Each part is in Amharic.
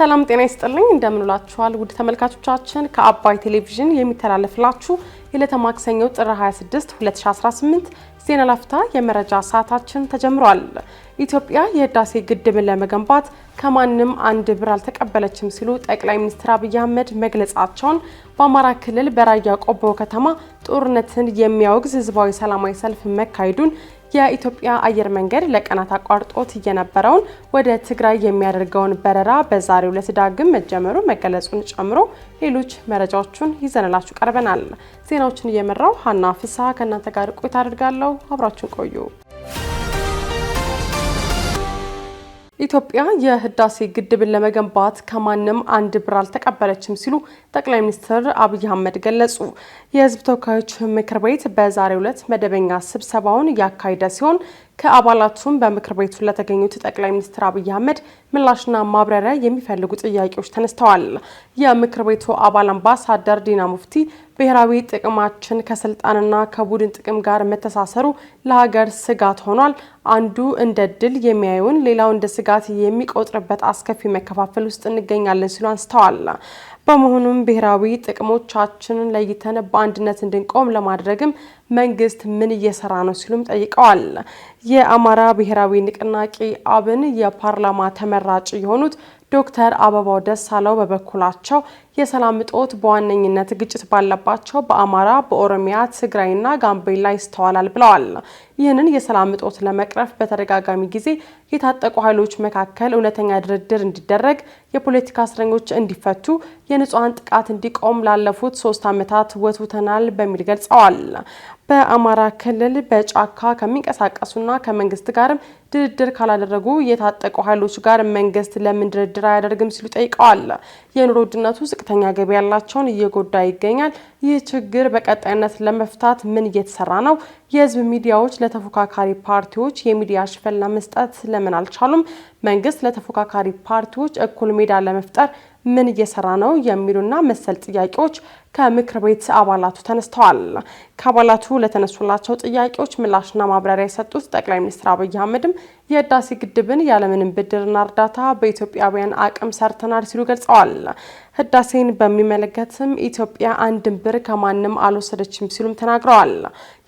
ሰላም ጤና ይስጥልኝ እንደምንላችኋል ውድ ተመልካቾቻችን ከአባይ ቴሌቪዥን የሚተላለፍላችሁ የዕለተ ማክሰኞ ጥር 26 2018 ዜና ላፍታ የመረጃ ሰዓታችን ተጀምሯል። ኢትዮጵያ የህዳሴ ግድብን ለመገንባት ከማንም አንድ ብር አልተቀበለችም ሲሉ ጠቅላይ ሚኒስትር አብይ አህመድ መግለጻቸውን በአማራ ክልል በራያ ቆቦ ከተማ ጦርነትን የሚያወግዝ ህዝባዊ ሰላማዊ ሰልፍ መካሄዱን የኢትዮጵያ አየር መንገድ ለቀናት አቋርጦት የነበረውን ወደ ትግራይ የሚያደርገውን በረራ በዛሬው ዕለት ዳግም መጀመሩ መገለጹን ጨምሮ ሌሎች መረጃዎችን ይዘንላችሁ ቀርበናል። ዜናዎችን እየመራው ሀና ፍስሐ ከእናንተ ጋር ቆይታ አድርጋለሁ። አብራችሁን ቆዩ። ኢትዮጵያ የህዳሴ ግድብን ለመገንባት ከማንም አንድ ብር አልተቀበለችም ሲሉ ጠቅላይ ሚኒስትር አብይ አህመድ ገለጹ። የህዝብ ተወካዮች ምክር ቤት በዛሬው ዕለት መደበኛ ስብሰባውን ያካሄደ ሲሆን ከአባላቱም በምክር ቤቱ ለተገኙት ጠቅላይ ሚኒስትር አብይ አህመድ ምላሽና ማብራሪያ የሚፈልጉ ጥያቄዎች ተነስተዋል። የምክር ቤቱ አባል አምባሳደር ዲና ሙፍቲ ብሔራዊ ጥቅማችን ከስልጣንና ከቡድን ጥቅም ጋር መተሳሰሩ ለሀገር ስጋት ሆኗል፣ አንዱ እንደ ድል የሚያዩን ሌላው እንደ ስጋት የሚቆጥርበት አስከፊ መከፋፈል ውስጥ እንገኛለን ሲሉ አንስተዋል። በመሆኑም ብሔራዊ ጥቅሞቻችንን ለይተን በአንድነት እንድንቆም ለማድረግም መንግስት ምን እየሰራ ነው ሲሉም ጠይቀዋል። የአማራ ብሔራዊ ንቅናቄ አብን የፓርላማ ተመራጭ የሆኑት ዶክተር አበባው ደሳለው በበኩላቸው የሰላም እጦት በዋነኝነት ግጭት ባለባቸው በአማራ፣ በኦሮሚያ፣ ትግራይና ጋምቤላ ይስተዋላል ብለዋል። ይህንን የሰላም እጦት ለመቅረፍ በተደጋጋሚ ጊዜ የታጠቁ ኃይሎች መካከል እውነተኛ ድርድር እንዲደረግ፣ የፖለቲካ እስረኞች እንዲፈቱ፣ የንጹሃን ጥቃት እንዲቆም ላለፉት 3 ዓመታት ወትውተናል በሚል ገልጸዋል። በአማራ ክልል በጫካ ከሚንቀሳቀሱና ከመንግስት ጋርም ድርድር ካላደረጉ የታጠቁ ኃይሎች ጋር መንግስት ለምን ድርድር አያደርግም ሲሉ ጠይቀዋል። የኑሮ ውድነቱ ዝቅተኛ ገቢ ያላቸውን እየጎዳ ይገኛል። ይህ ችግር በቀጣይነት ለመፍታት ምን እየተሰራ ነው? የህዝብ ሚዲያዎች ለተፎካካሪ ፓርቲዎች የሚዲያ ሽፋን ለመስጠት ለምን አልቻሉም? መንግስት ለተፎካካሪ ፓርቲዎች እኩል ሜዳ ለመፍጠር ምን እየሰራ ነው? የሚሉና መሰል ጥያቄዎች ከምክር ቤት አባላቱ ተነስተዋል። ከአባላቱ ለተነሱላቸው ጥያቄዎች ምላሽና ማብራሪያ የሰጡት ጠቅላይ ሚኒስትር አብይ አህመድም የህዳሴ ግድብን ያለምንም ብድርና እርዳታ በኢትዮጵያውያን አቅም ሰርተናል ሲሉ ገልጸዋል። ህዳሴን በሚመለከትም ኢትዮጵያ አንድም ብር ከማንም አልወሰደችም ሲሉም ተናግረዋል።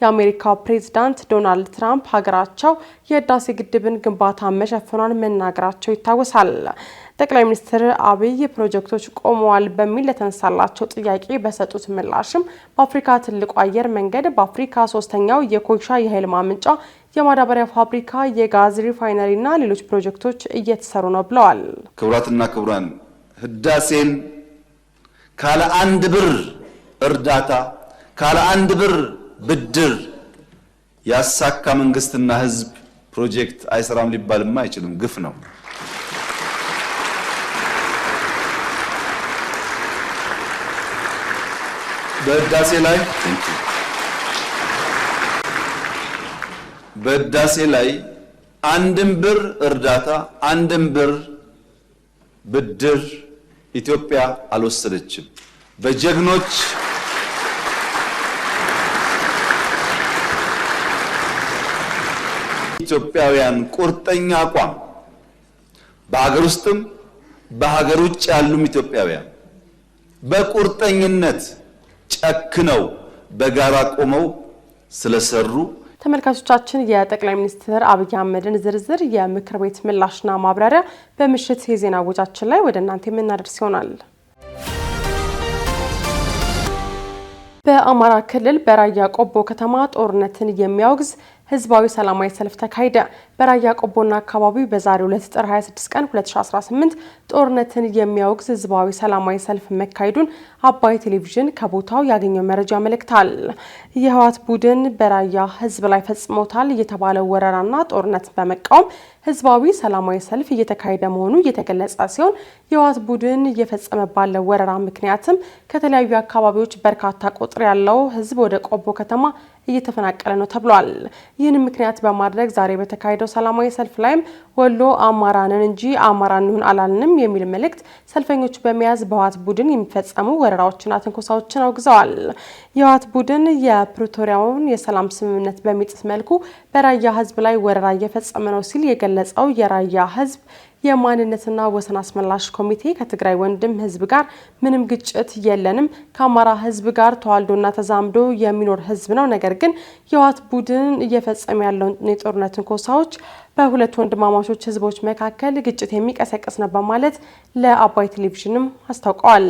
የአሜሪካው ፕሬዝዳንት ዶናልድ ትራምፕ ሀገራቸው የህዳሴ ግድብን ግንባታ መሸፈኗን መናገራቸው ይታወሳል። ጠቅላይ ሚኒስትር አብይ ፕሮጀክቶች ቆመዋል በሚል ለተነሳላቸው ጥያቄ በሰጡት ምላሽም በአፍሪካ ትልቁ አየር መንገድ፣ በአፍሪካ 3ኛው የኮይሻ የኃይል ማመንጫ፣ የማዳበሪያ ፋብሪካ፣ የጋዝ ሪፋይነሪና ሌሎች ፕሮጀክቶች እየተሰሩ ነው ብለዋል። ክቡራትና ክቡራን፣ ህዳሴን ካለ አንድ ብር እርዳታ ካለ አንድ ብር ብድር ያሳካ መንግስትና ህዝብ ፕሮጀክት አይሰራም ሊባልማ አይችልም። ግፍ ነው። በህዳሴ ላይ አንድም ብር እርዳታ አንድም ብር ብድር ኢትዮጵያ አልወሰደችም። በጀግኖች ኢትዮጵያውያን ቁርጠኛ አቋም በሀገር ውስጥም በሀገር ውጭ ያሉም ኢትዮጵያውያን በቁርጠኝነት ጨክነው በጋራ ቆመው ስለሰሩ ተመልካቾቻችን የጠቅላይ ሚኒስትር አብይ አህመድን ዝርዝር የምክር ቤት ምላሽና ማብራሪያ በምሽት የዜና ወጃችን ላይ ወደ እናንተ የምናደርስ ይሆናል። በአማራ ክልል በራያ ቆቦ ከተማ ጦርነትን የሚያወግዝ ህዝባዊ ሰላማዊ ሰልፍ ተካሄደ። በራያ ቆቦና አካባቢው በዛሬው ዕለት ጥር 26 ቀን 2018 ጦርነትን የሚያወግዝ ህዝባዊ ሰላማዊ ሰልፍ መካሄዱን አባይ ቴሌቪዥን ከቦታው ያገኘው መረጃ ያመለክታል። የህወሓት ቡድን በራያ ህዝብ ላይ ፈጽሞታል የተባለው ወረራና ጦርነት በመቃወም ህዝባዊ ሰላማዊ ሰልፍ እየተካሄደ መሆኑ እየተገለጸ ሲሆን የህወሓት ቡድን እየፈጸመ ባለው ወረራ ምክንያትም ከተለያዩ አካባቢዎች በርካታ ቁጥር ያለው ህዝብ ወደ ቆቦ ከተማ እየተፈናቀለ ነው ተብሏል። ይህን ምክንያት በማድረግ ዛሬ በተካሄደው ሰላማዊ ሰልፍ ላይም ወሎ አማራንን እንጂ አማራንን አላልንም የሚል መልእክት ሰልፈኞቹ በመያዝ በህወሓት ቡድን የሚፈጸሙ ወረራዎችና ትንኮሳዎችን አውግዘዋል። የህወሓት ቡድን የፕሪቶሪያውን የሰላም ስምምነት በሚጥስ መልኩ በራያ ህዝብ ላይ ወረራ እየፈጸመ ነው ሲል የገለጸው የራያ ህዝብ የማንነትና ወሰን አስመላሽ ኮሚቴ ከትግራይ ወንድም ህዝብ ጋር ምንም ግጭት የለንም፣ ከአማራ ህዝብ ጋር ተዋልዶና ተዛምዶ የሚኖር ህዝብ ነው። ነገር ግን የህወሓት ቡድን እየፈጸመ ያለውን የጦርነት ትንኮሳዎች በሁለት ወንድማማቾች ህዝቦች መካከል ግጭት የሚቀሰቅስ ነው በማለት ለአባይ ቴሌቪዥንም አስታውቀዋል።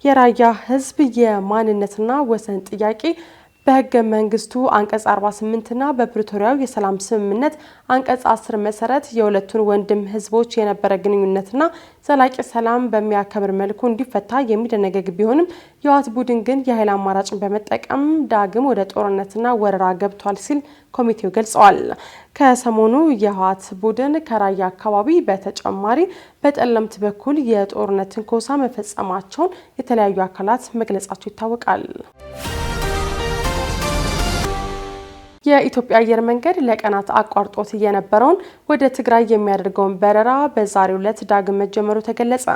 የራያ ህዝብ የማንነትና ወሰን ጥያቄ በህገ መንግስቱ አንቀጽ 48ና በፕሪቶሪያው የሰላም ስምምነት አንቀጽ 10 መሰረት የሁለቱን ወንድም ህዝቦች የነበረ ግንኙነትና ዘላቂ ሰላም በሚያከብር መልኩ እንዲፈታ የሚደነገግ ቢሆንም የህወሓት ቡድን ግን የኃይል አማራጭን በመጠቀም ዳግም ወደ ጦርነትና ወረራ ገብቷል ሲል ኮሚቴው ገልጸዋል። ከሰሞኑ የህወሓት ቡድን ከራያ አካባቢ በተጨማሪ በጠለምት በኩል የጦርነት ትንኮሳ መፈጸማቸውን የተለያዩ አካላት መግለጻቸው ይታወቃል። የኢትዮጵያ አየር መንገድ ለቀናት አቋርጦት የነበረውን ወደ ትግራይ የሚያደርገውን በረራ በዛሬው ዕለት ዳግም መጀመሩ ተገለጸ።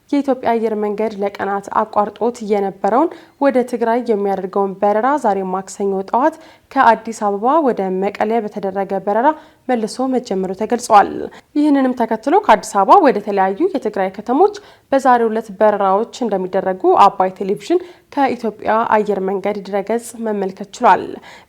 የኢትዮጵያ አየር መንገድ ለቀናት አቋርጦት የነበረውን ወደ ትግራይ የሚያደርገውን በረራ ዛሬ ማክሰኞ ጠዋት ከአዲስ አበባ ወደ መቀሌ በተደረገ በረራ መልሶ መጀመሩ ተገልጿል። ይህንንም ተከትሎ ከአዲስ አበባ ወደ ተለያዩ የትግራይ ከተሞች በዛሬው ዕለት በረራዎች እንደሚደረጉ አባይ ቴሌቪዥን ከኢትዮጵያ አየር መንገድ ድረገጽ መመልከት ችሏል።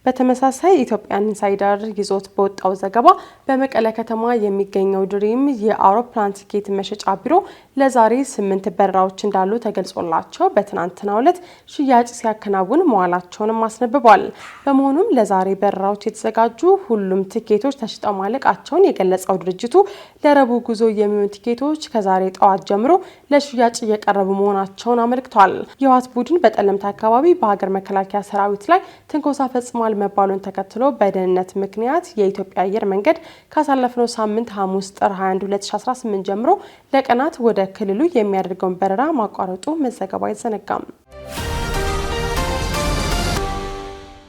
በተመሳሳይ ኢትዮጵያን ኢንሳይደር ይዞት በወጣው ዘገባ በመቀለ ከተማ የሚገኘው ድሪም የአውሮፕላን ቲኬት መሸጫ ቢሮ ለዛሬ 8 በረራዎች እንዳሉ ተገልጾላቸው በትናንትናው ዕለት ሽያጭ ሲያከናውን መዋላቸውንም አስነብቧል። በመሆኑም ለዛሬ በረራዎች የተዘጋጁ ሁሉም ቲኬቶች ተሽጠው ማለቃቸውን የገለጸው ድርጅቱ ለረቡዕ ጉዞ የሚሆኑ ቲኬቶች ከዛሬ ጠዋት ጀምሮ ለሽያጭ እየቀረቡ መሆናቸውን አመልክቷል። የህወሓት ቡድን በጠለምት አካባቢ በሀገር መከላከያ ሰራዊት ላይ ትንኮሳ ፈጽሟል መባሉን ተከትሎ በደህንነት ምክንያት የኢትዮጵያ አየር መንገድ ካሳለፍነው ሳምንት ሐሙስ ጥር 21 2018 ጀምሮ ለቀናት ወደ ክልሉ የሚያደርገውን በረራ ማቋረጡ መዘገቡ አይዘነጋም።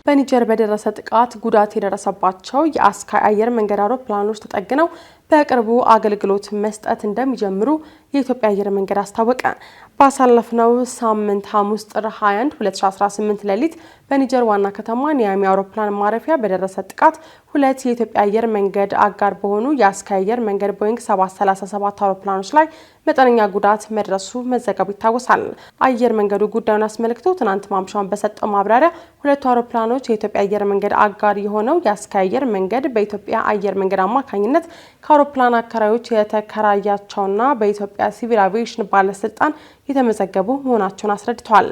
በኒጀር በደረሰ ጥቃት ጉዳት የደረሰባቸው የአስካይ አየር መንገድ አውሮፕላኖች ተጠግነው በቅርቡ አገልግሎት መስጠት እንደሚጀምሩ የኢትዮጵያ አየር መንገድ አስታወቀ። ባሳለፍነው ሳምንት ሐሙስ ጥር 21 2018 ሌሊት በኒጀር ዋና ከተማ ኒያሚ አውሮፕላን ማረፊያ በደረሰ ጥቃት ሁለት የኢትዮጵያ አየር መንገድ አጋር በሆኑ የአስካይ አየር መንገድ ቦይንግ 737 አውሮፕላኖች ላይ መጠነኛ ጉዳት መድረሱ መዘገቡ ይታወሳል። አየር መንገዱ ጉዳዩን አስመልክቶ ትናንት ማምሻውን በሰጠው ማብራሪያ ሁለቱ አውሮፕላኖች የኢትዮጵያ አየር መንገድ አጋር የሆነው የአስካይ አየር መንገድ በኢትዮጵያ አየር መንገድ አማካኝነት ከአውሮፕላን አከራዮች የተከራያቸውና በኢትዮጵያ ሲቪል አቪዬሽን ባለስልጣን የተመዘገቡ መሆናቸውን አስረድተዋል።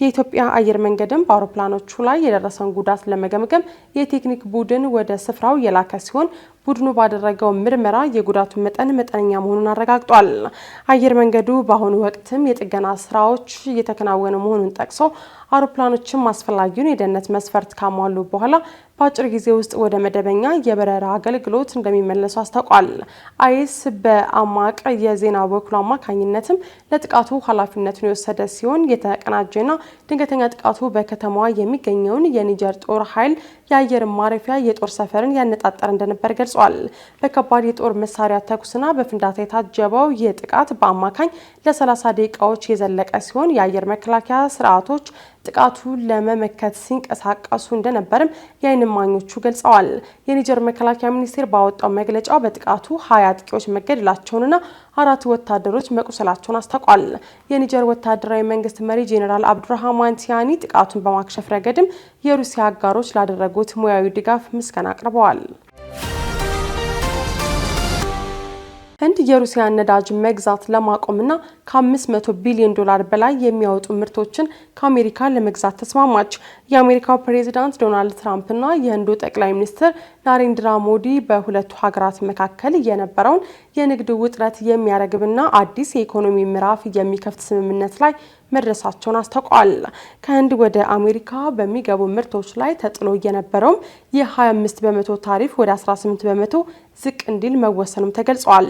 የኢትዮጵያ አየር መንገድም በአውሮፕላኖቹ ላይ የደረሰውን ጉዳት ለመገምገም የቴክኒክ ቡድን ወደ ስፍራው የላከ ሲሆን ቡድኑ ባደረገው ምርመራ የጉዳቱ መጠን መጠነኛ መሆኑን አረጋግጧል። አየር መንገዱ በአሁኑ ወቅትም የጥገና ስራዎች እየተከናወኑ መሆኑን ጠቅሶ አውሮፕላኖችም አስፈላጊውን የደህንነት መስፈርት ካሟሉ በኋላ በአጭር ጊዜ ውስጥ ወደ መደበኛ የበረራ አገልግሎት እንደሚመለሱ አስታውቋል። አይስ በአማቅ የዜና በኩል አማካኝነትም ለጥቃቱ ኃላፊነቱን የወሰደ ሲሆን የተቀናጀና ድንገተኛ ጥቃቱ በከተማዋ የሚገኘውን የኒጀር ጦር ኃይል የአየር ማረፊያ የጦር ሰፈርን ያነጣጠረ እንደነበር ገልጿል። በከባድ የጦር መሳሪያ ተኩስና በፍንዳታ የታጀበው ይህ ጥቃት በአማካኝ ለ30 ደቂቃዎች የዘለቀ ሲሆን የአየር መከላከያ ስርዓቶች ጥቃቱን ለመመከት ሲንቀሳቀሱ እንደነበርም የዓይን እማኞቹ ገልጸዋል። የኒጀር መከላከያ ሚኒስቴር ባወጣው መግለጫ በጥቃቱ 20 አጥቂዎች መገደላቸውንና 4 ወታደሮች መቁሰላቸውን አስታውቋል። የኒጀር ወታደራዊ መንግስት መሪ ጄኔራል አብዱራህማን ቲያኒ ጥቃቱን በማክሸፍ ረገድም የሩሲያ አጋሮች ላደረጉት ሙያዊ ድጋፍ ምስጋና አቅርበዋል። ህንድ የሩሲያን ነዳጅ መግዛት ለማቆምና ከ500 ቢሊዮን ዶላር በላይ የሚያወጡ ምርቶችን ከአሜሪካ ለመግዛት ተስማማች። የአሜሪካው ፕሬዚዳንት ዶናልድ ትራምፕና የህንዱ ጠቅላይ ሚኒስትር ናሬንድራ ሞዲ በሁለቱ ሀገራት መካከል የነበረውን የንግድ ውጥረት የሚያረግብና አዲስ የኢኮኖሚ ምዕራፍ የሚከፍት ስምምነት ላይ መድረሳቸውን አስታውቀዋል። ከህንድ ወደ አሜሪካ በሚገቡ ምርቶች ላይ ተጥሎ የነበረውም የ25 በመቶ ታሪፍ ወደ 18 በመቶ ዝቅ እንዲል መወሰኑም ተገልጿል።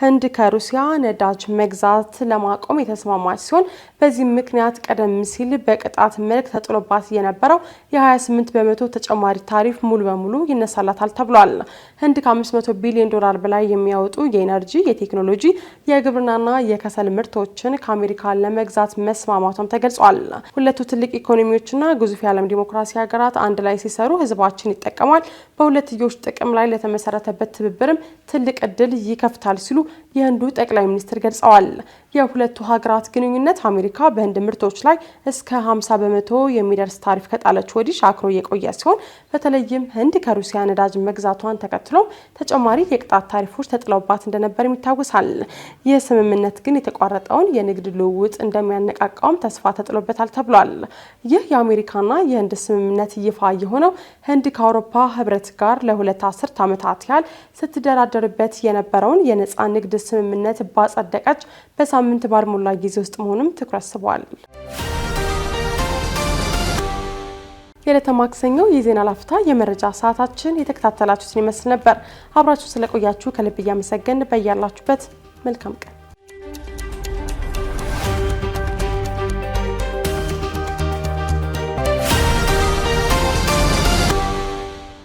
ህንድ ከሩሲያ ነዳጅ መግዛት ለማቆም የተስማማች ሲሆን በዚህ ምክንያት ቀደም ሲል በቅጣት መልክ ተጥሎባት የነበረው የ28 በመቶ ተጨማሪ ታሪፍ ሙሉ በሙሉ ይነሳላታል ተብሏል። ህንድ ከ500 ቢሊዮን ዶላር በላይ የሚያወጡ የኢነርጂ፣ የቴክኖሎጂ፣ የግብርናና የከሰል ምርቶችን ከአሜሪካ ለመግዛት መስማማቷም ተገልጿል። ሁለቱ ትልቅ ኢኮኖሚዎችና ግዙፍ የዓለም ዲሞክራሲ ሀገራት አንድ ላይ ሲሰሩ ህዝባችን ይጠቀማል፣ በሁለትዮሽ ጥቅም ላይ ለተመሰረተበት ትብብርም ትልቅ እድል ይከፍታል ሲሉ የህንዱ ጠቅላይ ሚኒስትር ገልጸዋል። የሁለቱ ሀገራት ግንኙነት አሜሪካ በህንድ ምርቶች ላይ እስከ 50 በመቶ የሚደርስ ታሪፍ ከጣለች ወዲህ ሻክሮ የቆየ ሲሆን በተለይም ህንድ ከሩሲያ ነዳጅ መግዛቷን ተከትሎ ተጨማሪ የቅጣት ታሪፎች ተጥለውባት እንደነበር ይታወሳል። ይህ ስምምነት ግን የተቋረጠውን የንግድ ልውውጥ እንደሚያነቃቃውም ተስፋ ተጥሎበታል ተብሏል። ይህ የአሜሪካና የህንድ ስምምነት ይፋ የሆነው ህንድ ከአውሮፓ ህብረት ጋር ለሁለት አስርት ዓመታት ያህል ስትደራደርበት የነበረውን የነፃ ንግድ ስምምነት ባጸደቀች በሳምንት ባልሞላ ጊዜ ውስጥ መሆኑም ትኩረት ስቧል። የዕለተ ማክሰኞ የዜና ላፍታ የመረጃ ሰዓታችን የተከታተላችሁትን ይመስል ነበር። አብራችሁ ስለቆያችሁ ከልብ እያመሰገን በያላችሁበት መልካም ቀን